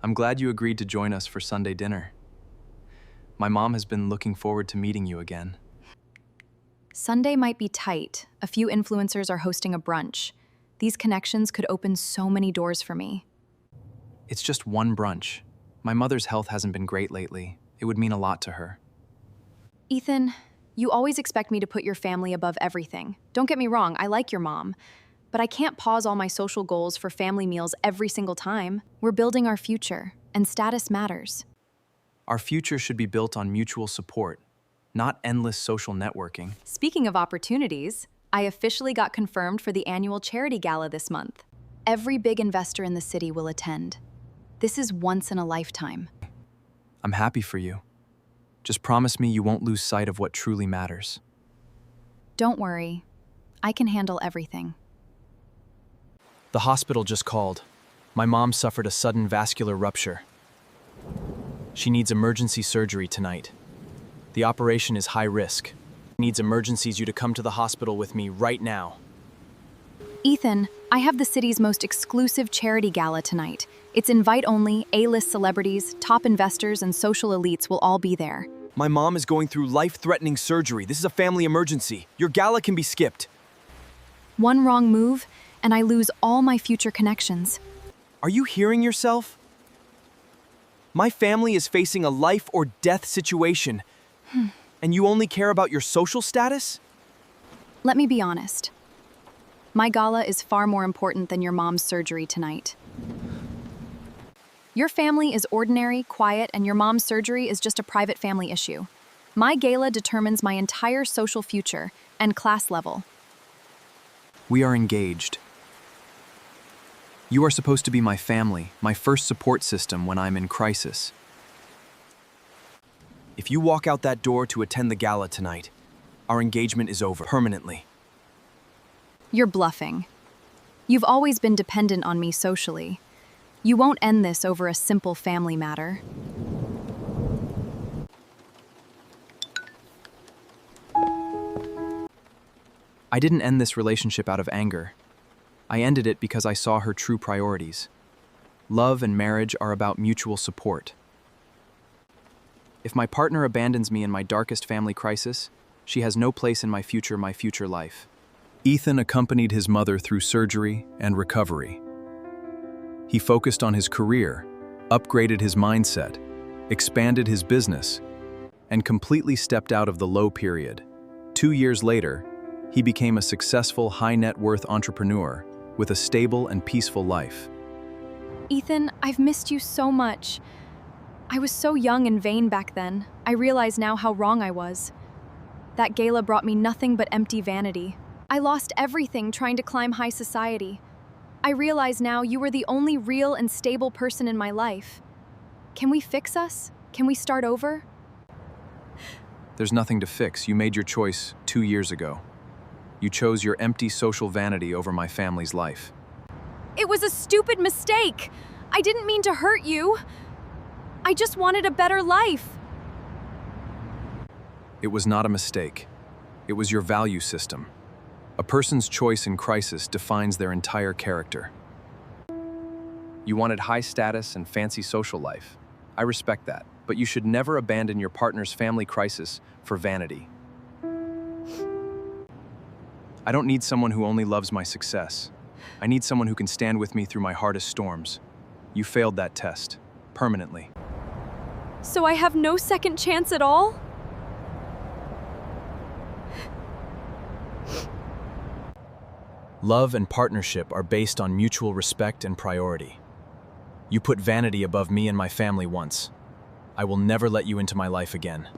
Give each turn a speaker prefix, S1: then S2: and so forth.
S1: I'm glad you agreed to join us for Sunday dinner. My mom has been looking forward to meeting you again.
S2: Sunday might be tight. A few influencers are hosting a brunch. These connections could open so many doors for me.
S1: It's just one brunch. My mother's health hasn't been great lately. It would mean a lot to her.
S2: Ethan, you always expect me to put your family above everything. Don't get me wrong, I like your mom. But I can't pause all my social goals for family meals every single time. We're building our future, and status matters.
S1: Our future should be built on mutual support, not endless social networking.
S2: Speaking of opportunities, I officially got confirmed for the annual charity gala this month. Every big investor in the city will attend. This is once in a lifetime.
S1: I'm happy for you. Just promise me you won't lose sight of what truly matters.
S2: Don't worry, I can handle everything.
S1: The hospital just called. My mom suffered a sudden vascular rupture. She needs emergency surgery tonight. The operation is high risk. Needs emergencies you to come to the hospital with me right now.
S2: Ethan, I have the city's most exclusive charity gala tonight. It's invite-only, A-list celebrities, top investors, and social elites will all be there.
S1: My mom is going through life-threatening surgery. This is a family emergency. Your gala can be skipped.
S2: One wrong move, and I lose all my future connections.
S1: Are you hearing yourself? My family is facing a life or death situation, and you only care about your social status?
S2: Let me be honest. My gala is far more important than your mom's surgery tonight. Your family is ordinary, quiet, and your mom's surgery is just a private family issue. My gala determines my entire social future and class level.
S1: We are engaged. You are supposed to be my family, my first support system when I'm in crisis. If you walk out that door to attend the gala tonight, our engagement is over permanently.
S2: You're bluffing. You've always been dependent on me socially. You won't end this over a simple family matter.
S1: I didn't end this relationship out of anger. I ended it because I saw her true priorities. Love and marriage are about mutual support. If my partner abandons me in my darkest family crisis, she has no place in my future life. Ethan accompanied his mother through surgery and recovery. He focused on his career, upgraded his mindset, expanded his business, and completely stepped out of the low period. 2 years later, he became a successful high-net-worth entrepreneur with a stable and peaceful life.
S2: Ethan, I've missed you so much. I was so young and vain back then. I realize now how wrong I was. That gala brought me nothing but empty vanity. I lost everything trying to climb high society. I realize now you were the only real and stable person in my life. Can we fix us? Can we start over?
S1: There's nothing to fix. You made your choice 2 years ago. You chose your empty social vanity over my family's life.
S2: It was a stupid mistake. I didn't mean to hurt you. I just wanted a better life.
S1: It was not a mistake. It was your value system. A person's choice in crisis defines their entire character. You wanted high status and fancy social life. I respect that, but you should never abandon your partner's family crisis for vanity. I don't need someone who only loves my success. I need someone who can stand with me through my hardest storms. You failed that test, permanently.
S2: So I have no second chance at all?
S1: Love and partnership are based on mutual respect and priority. You put vanity above me and my family once. I will never let you into my life again.